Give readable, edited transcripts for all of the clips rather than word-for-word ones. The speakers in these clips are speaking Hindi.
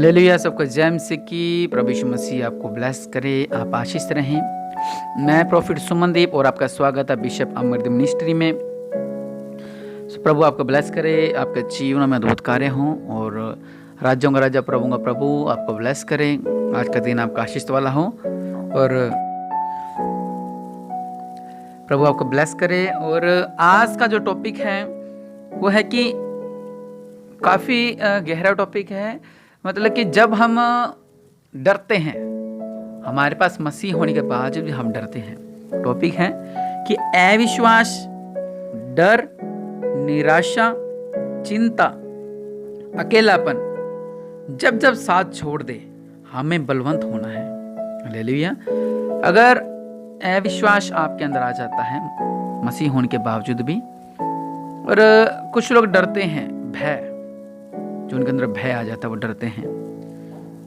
हालेलुया। सबको जय मसीह की। प्रभु यीशु मसीह आपको ब्लेस करे, आप आशीष रहें। मैं प्रॉफिट सुमनदीप और आपका स्वागत है बिशप अमरदीप मिनिस्ट्री में। प्रभु आपको ब्लेस करे, आपके जीवन में अद्भुत कार्य हों और राज्यों का राजा प्रभु का प्रभु आपको ब्लेस करें। आज का दिन आपका आशीष वाला हो और प्रभु आपको ब्लेस करे। और आज का जो टॉपिक है वो है कि काफ़ी गहरा टॉपिक है। मतलब कि जब हम डरते हैं, हमारे पास मसीह होने के बावजूद भी हम डरते हैं। टॉपिक है कि अविश्वास, डर, निराशा, चिंता, अकेलापन जब जब साथ छोड़ दे, हमें बलवंत होना है। हालेलुया। अगर अविश्वास आपके अंदर आ जाता है मसीह होने के बावजूद भी, और कुछ लोग डरते हैं, भय, जो उनके अंदर भय आ जाता है वो डरते हैं,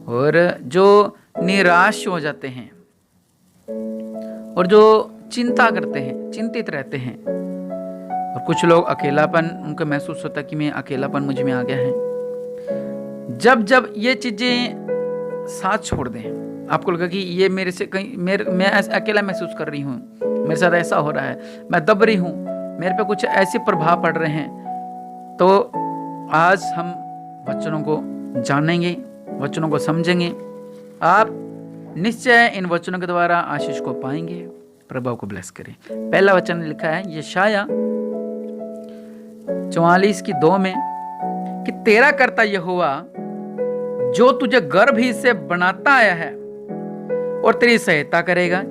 और जो निराश हो जाते हैं और जो चिंता करते हैं, चिंतित रहते हैं, और कुछ लोग अकेलापन उनको महसूस होता है कि मैं अकेलापन मुझ में आ गया है। जब जब ये चीजें साथ छोड़ दें, आपको लगा कि ये मेरे से कहीं मैं अकेला महसूस कर रही हूँ, मेरे साथ ऐसा हो रहा है, मैं दब रही हूँ, मेरे पे कुछ ऐसे प्रभाव पड़ रहे हैं, तो आज हम वचनों को जानेंगे, वचनों को समझेंगे। आप निश्चय इन वचनों के द्वारा आशीष को पाएंगे। प्रभु को ब्लेस करें। पहला वचन लिखा है यशाया 44:2 में कि तेरा कर्ता यहोवा जो तुझे गर्भ ही से बनाता आया है और तेरी सहायता करेगा,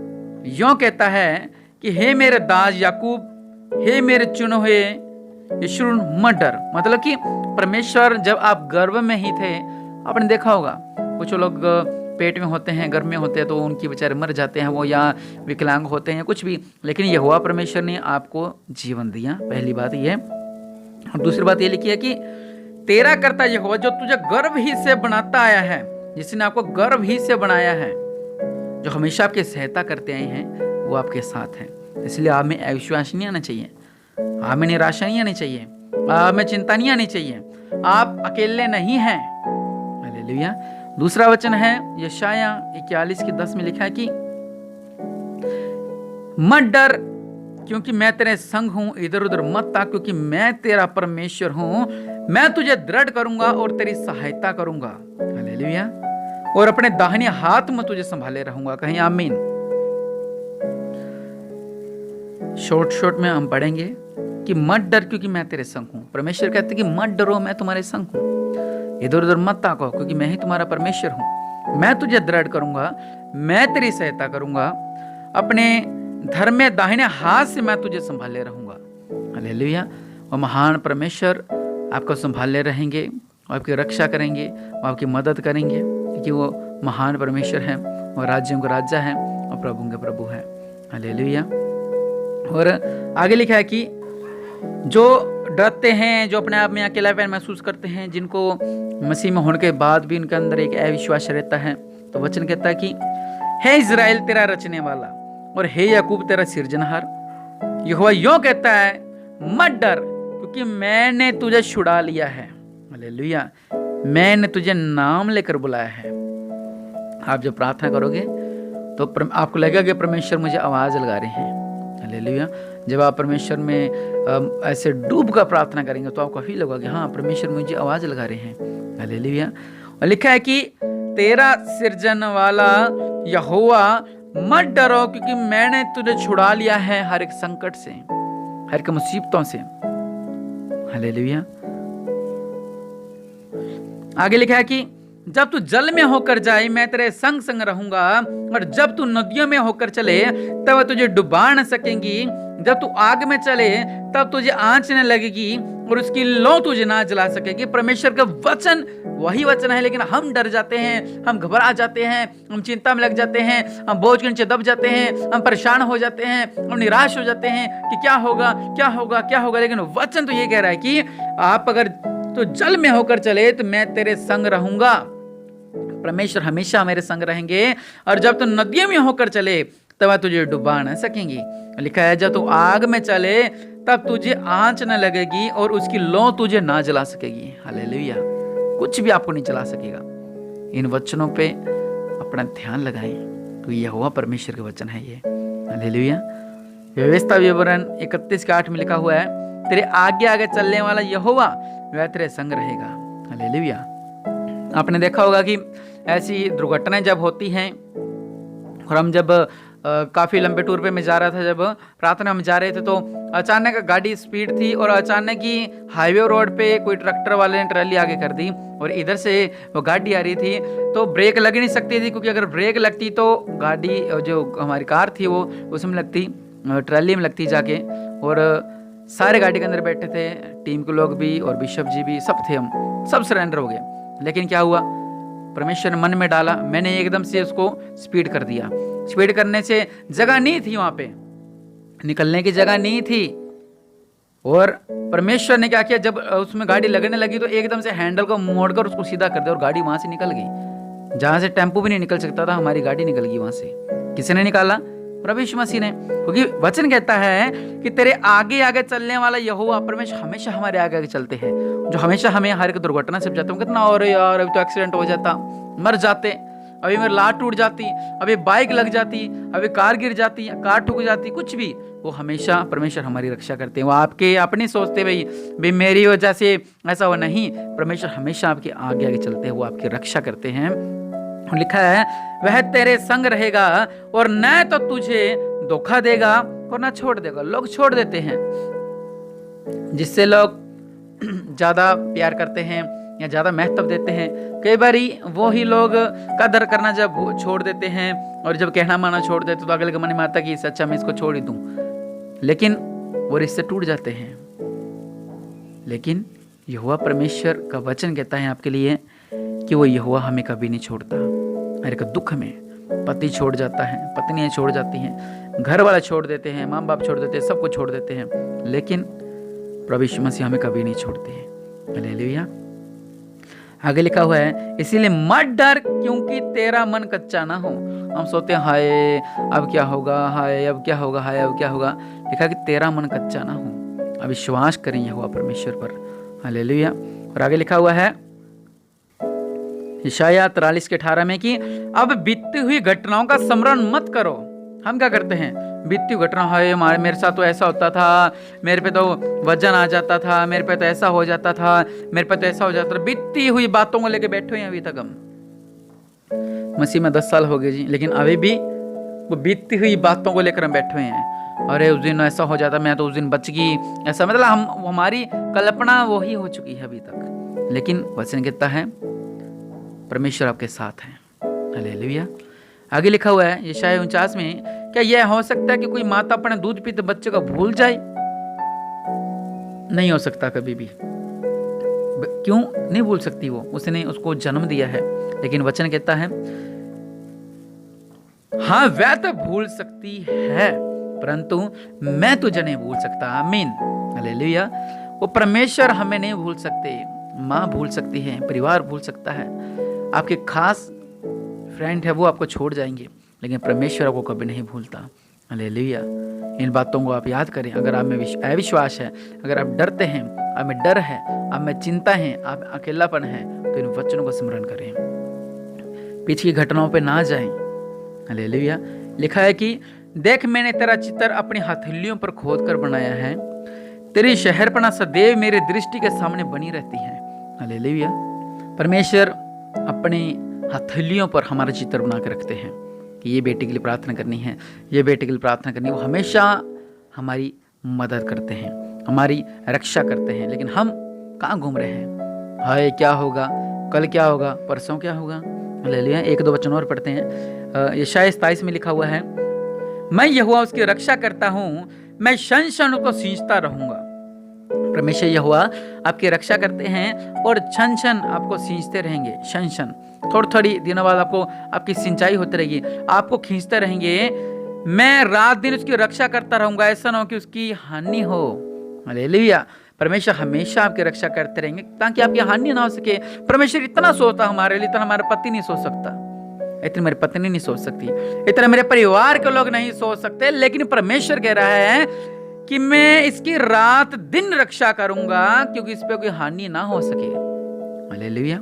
यों कहता है कि हे मेरे दास याकूब, हे मेरे चुने हुए यशूर, मत डर। मतलब कि परमेश्वर जब आप गर्भ में ही थे, आपने देखा होगा कुछ लोग पेट में होते हैं, गर्भ में होते हैं, तो उनकी बेचारे मर जाते हैं वो, या विकलांग होते हैं, कुछ भी, लेकिन यहोवा परमेश्वर ने आपको जीवन दिया। पहली बात ये। और दूसरी बात ये लिखी है कि तेरा कर्ता यहोवा जो तुझे गर्भ ही से बनाता आया है, जिसने आपको गर्भ ही से बनाया है, जो हमेशा आपकी सहायता करते आए हैं, वो आपके साथ है। इसलिए आप में अविश्वास नहीं आना चाहिए, आप में निराशा नहीं आनी चाहिए, आप में चिंता नहीं आनी चाहिए। आप अकेले नहीं हैं। हालेलुया। दूसरा वचन है यशाया 41:10 में लिखा है कि मत डर क्योंकि मैं तेरे संग हूं, इधर उधर मत ताक क्योंकि मैं तेरा परमेश्वर हूं, मैं तुझे दृढ़ करूंगा और तेरी सहायता करूंगा। हालेलुया। और अपने दाहिने हाथ में तुझे संभाले रहूंगा। कहीं आमीन। शॉर्ट में हम पढ़ेंगे कि मत डर क्योंकि मैं तेरे संग हूं। परमेश्वर कहते कि मत डरो, मैं तुम्हारे संग हूं। इधर उधर मत ताको क्योंकि मैं ही तुम्हारा परमेश्वर हूं। मैं तुझे दृढ़ करूंगा, मैं तेरी सहायता करूंगा, अपने धर्म में दाहिने हाथ से मैं तुझे संभाले रहूंगा। हालेलुया। और महान परमेश्वर आपको संभाले रहेंगे, आपकी रक्षा करेंगे, आपकी मदद करेंगे, क्योंकि वो महान परमेश्वर है, और राज्यों का राजा है और प्रभु के प्रभु है। हालेलुया। और आगे लिखा है कि जो डरते हैं, जो अपने आप में अकेलापन महसूस करते हैं, जिनको मसीह में होने के बाद भी उनके अंदर एक अविश्वास रहता है, तो वचन कहता है कि हे इज़राइल तेरा रचने वाला और हे याकूब तेरा सिरजनहार, यहोवा यों कहता है मत डर क्योंकि मैंने तुझे छुड़ा लिया है। हालेलुया। मैंने तुझे नाम लेकर बुलाया है। आप जब प्रार्थना करोगे तो आपको लगेगा कि परमेश्वर मुझे आवाज लगा रहे हैं। हालेलुया। जब आप परमेश्वर में ऐसे डूब कर प्रार्थना करेंगे तो आपको फील होगा कि हाँ, परमेश्वर मुझे आवाज लगा रहे हैं। हालेलुया। और लिखा है कि तेरा सृजन वाला यहोवा मत डरो क्योंकि मैंने तुझे छुड़ा लिया है हर एक संकट से, हर एक मुसीबतों से। हालेलुया। आगे लिखा है कि जब तू जल में होकर जाए मैं तेरे संग संग रहूंगा, और जब तू नदियों में होकर चले तब तुझे डुबा न सकेंगी, जब तू आग में चले तब तुझे आंच न लगेगी और उसकी लौ तुझे ना जला सकेगी। परमेश्वर का वचन वही वचन है, लेकिन हम डर जाते हैं, हम घबरा जाते हैं, हम चिंता में लग जाते हैं, हम बोझ के नीचे दब जाते हैं, हम परेशान हो जाते हैं, हम निराश हो जाते हैं कि क्या होगा क्या होगा क्या होगा। लेकिन वचन तो ये कह रहा है कि आप अगर तो जल में होकर चले तो मैं तेरे संग रहूंगा। परमेश्वर हमेशा मेरे संग रहेंगे। और जब तू नदियों में होकर चले तब तुझे डुबा न सकेंगी। लिखा है जब तू आग में चले तब तुझे आंच न लगेगी और उसकी लौ तुझे ना जला सकेगी। हालेलुया। कुछ भी आपको नहीं जला सकेगा। इन वचनों पे अपना ध्यान लगाएं, क्योंकि यहोवा परमेश्वर के वचन है ये। हालेलुया। व्यवस्था विवरण 31:8 में लिखा हुआ है, तेरे आगे आगे चलने वाला यहोवा वह तेरे संग रहेगा। हालेलुया। आपने देखा होगा कि ऐसी दुर्घटनाएं जब होती हैं, और हम जब काफ़ी लंबे टूर पे मैं जा रहा था, जब प्रार्थना में जा रहे थे, तो अचानक गाड़ी स्पीड थी और अचानक ही हाईवे रोड पे कोई ट्रैक्टर वाले ने ट्रैली आगे कर दी और इधर से वो गाड़ी आ रही थी, तो ब्रेक लग नहीं सकती थी, क्योंकि अगर ब्रेक लगती तो गाड़ी जो हमारी कार थी वो उसमें लगती, ट्रैली में लगती जाके, और सारे गाड़ी के अंदर बैठे थे, टीम के लोग भी और बिशप जी भी, सब थे, हम सब सरेंडर हो गए। लेकिन क्या हुआ, परमेश्वर ने मन में डाला, मैंने एकदम से उसको स्पीड कर दिया। स्पीड करने से जगह नहीं थी, वहां पे निकलने की जगह नहीं थी, और परमेश्वर ने क्या किया, जब उसमें गाड़ी लगने लगी तो एकदम से हैंडल को मोड़कर उसको सीधा कर दिया और गाड़ी वहां से निकल गई। जहां से टेम्पो भी नहीं निकल सकता था, हमारी गाड़ी निकल गई वहां से। किसने निकाला? प्रभु यीशु मसीह ने, क्योंकि वचन कहता है कि तेरे आगे आगे चलने वाला यहोवा परमेश्वर हमेशा हमारे आगे आगे चलते हैं, जो हमेशा हमें हर एक दुर्घटना से बचाते हैं। कितना और यार, अभी तो एक्सीडेंट हो जाता, मर जाते, अभी मेरी लात टूट जाती, अभी बाइक लग जाती, अभी कार गिर जाती, कार ठुक जाती, कुछ भी, वो हमेशा परमेश्वर हमारी रक्षा करते हैं। वो आपके अपने सोचते भाई मेरी वजह से ऐसा हो, नहीं, परमेश्वर हमेशा आपके आगे आगे चलते हैं, वो आपकी रक्षा करते हैं। लिखा है वह तेरे संग रहेगा और न तो तुझे धोखा देगा और न छोड़ देगा। लोग छोड़ देते हैं, जिससे लोग ज्यादा प्यार करते हैं या ज्यादा महत्व देते हैं, कई बार वो ही लोग कदर करना जब छोड़ देते हैं और जब कहना माना छोड़ देते तो अगले के मन में आता कि इससे अच्छा मैं इसको छोड़ ही दूं, लेकिन वो रिश्ते टूट जाते हैं। लेकिन यहोवा परमेश्वर का वचन कहता है आपके लिए कि वो यहोवा हमें कभी नहीं छोड़ता। हर एक दुख में पति छोड़ जाता है, पत्नियां छोड़ जाती हैं, घर वाले छोड़ देते हैं, माँ बाप छोड़ देते हैं, सबको छोड़ देते हैं, लेकिन प्रभु यीशु मसीह हमें कभी नहीं छोड़ते हैं। हालेलुया। आगे लिखा हुआ है, इसीलिए मत डर क्योंकि तेरा मन कच्चा ना हो। हम सोचते हैं हाय अब क्या होगा, हाय अब क्या होगा, हाय अब क्या होगा। लिखा कि तेरा मन कच्चा ना हो, अब विश्वास करें यहोवा परमेश्वर पर। हालेलुया। और आगे लिखा हुआ है यशायाह 43:18 में कि अब बीती हुई घटनाओं का स्मरण मत करो। हम क्या करते हैं, बीती हुई घटना है, मेरे साथ तो ऐसा होता था, मेरे पे तो वजन आ जाता था, मेरे पे तो ऐसा हो जाता था, मेरे पे तो ऐसा हो जाता था, बीती हुई बातों को लेके बैठे हैं अभी तक हम। मसीह में 10 साल हो गए जी, लेकिन अभी भी वो बीती हुई बातों को लेकर हम बैठे हुए हैं। अरे उस दिन ऐसा हो जाता, मैं तो उस दिन बच गई, ऐसा, मतलब हमारी कल्पना वही हो चुकी है अभी तक। लेकिन वचन कहता है परमेश्वर आपके साथ है। हालेलुया। आगे लिखा हुआ है यशायाह 49 में, क्या यह हो सकता है कि कोई माता अपने दूध पीते बच्चे को भूल जाए? नहीं हो सकता कभी भी। क्यों नहीं भूल सकती? वो उसने उसको जन्म दिया है। लेकिन वचन कहता है हाँ वह तो भूल सकती है, परंतु मैं तुझे नहीं भूल सकता। आमीन। हालेलुया। वो परमेश्वर हमें नहीं भूल सकते। माँ भूल सकती है, परिवार भूल सकता है, आपके खास फ्रेंड है वो आपको छोड़ जाएंगे, लेकिन परमेश्वर आपको कभी नहीं भूलता। हालेलुया। इन बातों को आप याद करें। अगर आप में अविश्वास है, अगर आप डरते हैं, आप में डर है, आप में चिंता है, आप अकेलापन है, तो इन वचनों को स्मरण करें, पीछे की घटनाओं पे ना जाएं। हालेलुया। लिखा है कि देख मैंने तेरा चित्र अपनी हथेलियों पर खोद कर बनाया है, तेरी शहरपना सदैव मेरी दृष्टि के सामने बनी रहती है। हालेलुया। परमेश्वर अपनी हथेलियों पर हमारा चित्र बना के रखते हैं कि ये बेटे के लिए प्रार्थना करनी है, ये बेटे के लिए प्रार्थना करनी है। वो हमेशा हमारी मदद करते हैं, हमारी रक्षा करते हैं। लेकिन हम कहाँ घूम रहे हैं, हाय क्या होगा, कल क्या होगा, परसों क्या होगा। हालेलुया। 1-2 वचन और पढ़ते हैं। यशायाह 27 में लिखा हुआ है, मैं यहोवा उसकी रक्षा करता हूँ, मैं क्षण क्षण उसको सींचता रहूंगा। परमेश्वर यहोवा आपकी रक्षा करते हैं और क्षण क्षण आपको सींचते रहेंगे। क्षण क्षण, थोड़ी थोड़ी दिनों बाद आपको आपकी सिंचाई होती रहेगी, आपको खींचते रहेंगे। मैं रात दिन उसकी रक्षा करता रहूंगा, ऐसा ना हो कि उसकी हानि हो। हालेलुया। परमेश्वर हमेशा आपकी रक्षा करते रहेंगे ताकि आपकी हानि ना हो सके। परमेश्वर इतना सोचता हमारे लिए, इतना हमारा पति नहीं सोच सकता, इतनी मेरी पत्नी नहीं सोच सकती, इतना मेरे परिवार के लोग नहीं सोच सकते। लेकिन परमेश्वर कह रहा है कि मैं इसकी रात दिन रक्षा करूंगा, क्योंकि इस पे कोई हानि ना हो सके। हालेलुया।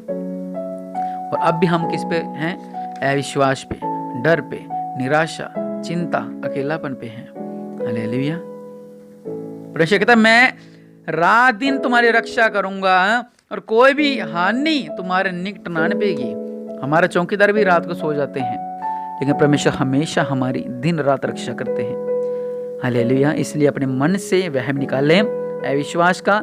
और अब भी हम किस पे हैं? अविश्वास पे, डर पे, निराशा, चिंता, अकेलापन पे हैं। हालेलुया। परमेश्वर कहता है मैं रात दिन तुम्हारी रक्षा करूंगा और कोई भी हानि तुम्हारे निकट ना आएगी। हमारा चौकीदार भी रात को सो जाते हैं, लेकिन परमेश्वर हमेशा हमारी दिन रात रक्षा करते हैं। हालेलुया। इसलिए अपने मन से वहम निकालें, अविश्वास का,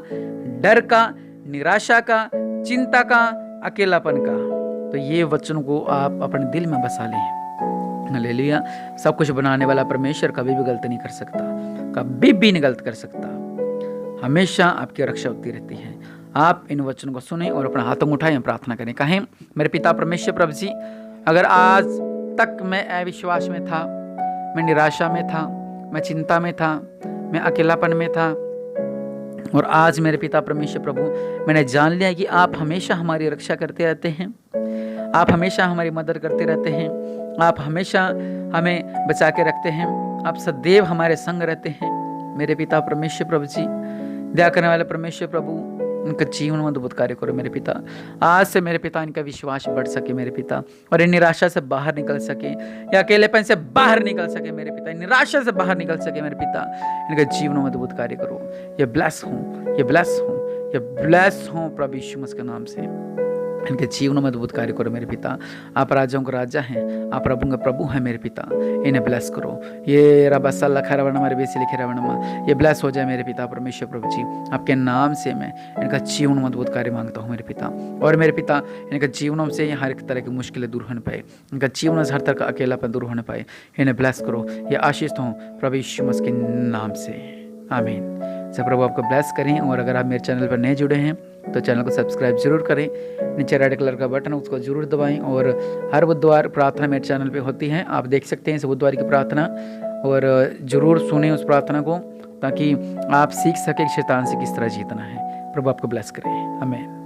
डर का, निराशा का, चिंता का, अकेलापन का। तो ये वचन को आप अपने दिल में बसा लें। हालेलुया। सब कुछ बनाने वाला परमेश्वर कभी भी गलत नहीं कर सकता, कभी भी नहीं गलत कर सकता। हमेशा आपकी रक्षा होती रहती है। आप इन वचनों को सुने और अपना हाथों को उठाएं, प्रार्थना करें। कहें, मेरे पिता परमेश्वर प्रभु जी, अगर आज तक मैं अविश्वास में था, मैं निराशा में था, मैं चिंता में था, मैं अकेलापन में था, और आज मेरे पिता परमेश्वर प्रभु मैंने जान लिया कि आप हमेशा हमारी रक्षा करते रहते हैं, आप हमेशा हमारी मदद करते रहते हैं, आप हमेशा हमें बचा के रखते हैं, आप सदैव हमारे संग रहते हैं। मेरे पिता परमेश्वर प्रभु जी, दया करने वाले परमेश्वर प्रभु, उनका जीवन में अद्भुत कार्य करो मेरे पिता। आज से मेरे पिता इनका विश्वास बढ़ सके मेरे पिता, और इन निराशा से बाहर निकल सके, या अकेलेपन से बाहर निकल सके मेरे पिता, निराशा से बाहर निकल सके मेरे पिता। इनका जीवन में अद्भुत कार्य करो। ये ब्लेस हूँ, ये ब्लेस हूँ, ये ब्लेस हूँ प्रभु यीशु मसीह के नाम से। इनके जीवन में अद्भुत कार्य करो मेरे पिता। आप राजाओं का राजा हैं, आप प्रभु का प्रभु हैं मेरे पिता। इन्हें ब्लेस करो। ये रबा लखा रवणमा बेसी लिखे रवणमा, ये ब्लेस हो जाए मेरे पिता परमेश्वर प्रभु जी। आपके नाम से मैं इनका जीवन में अद्भुत कार्य मांगता हूँ मेरे पिता। और मेरे पिता, इनका जीवनों से हर एक तरह की मुश्किलें दूर होने पाए, इनका जीवन से हर तरह का अकेलापन दूर होने पाए। इन्हें ब्लेस करो। ये आशीष हूँ प्रभु यीशु मसीह के नाम से, आमीन। सब प्रभु आपको ब्लेस करें। और अगर आप मेरे चैनल पर नए जुड़े हैं तो चैनल को सब्सक्राइब जरूर करें। नीचे रेड कलर का बटन है, उसको जरूर दबाएं। और हर बुधवार प्रार्थना मेरे चैनल पे होती है, आप देख सकते हैं इस बुधवार की प्रार्थना, और जरूर सुने उस प्रार्थना को, ताकि आप सीख सकें शैतान से किस तरह जीतना है। प्रभु आपको ब्लेस करें। आमीन।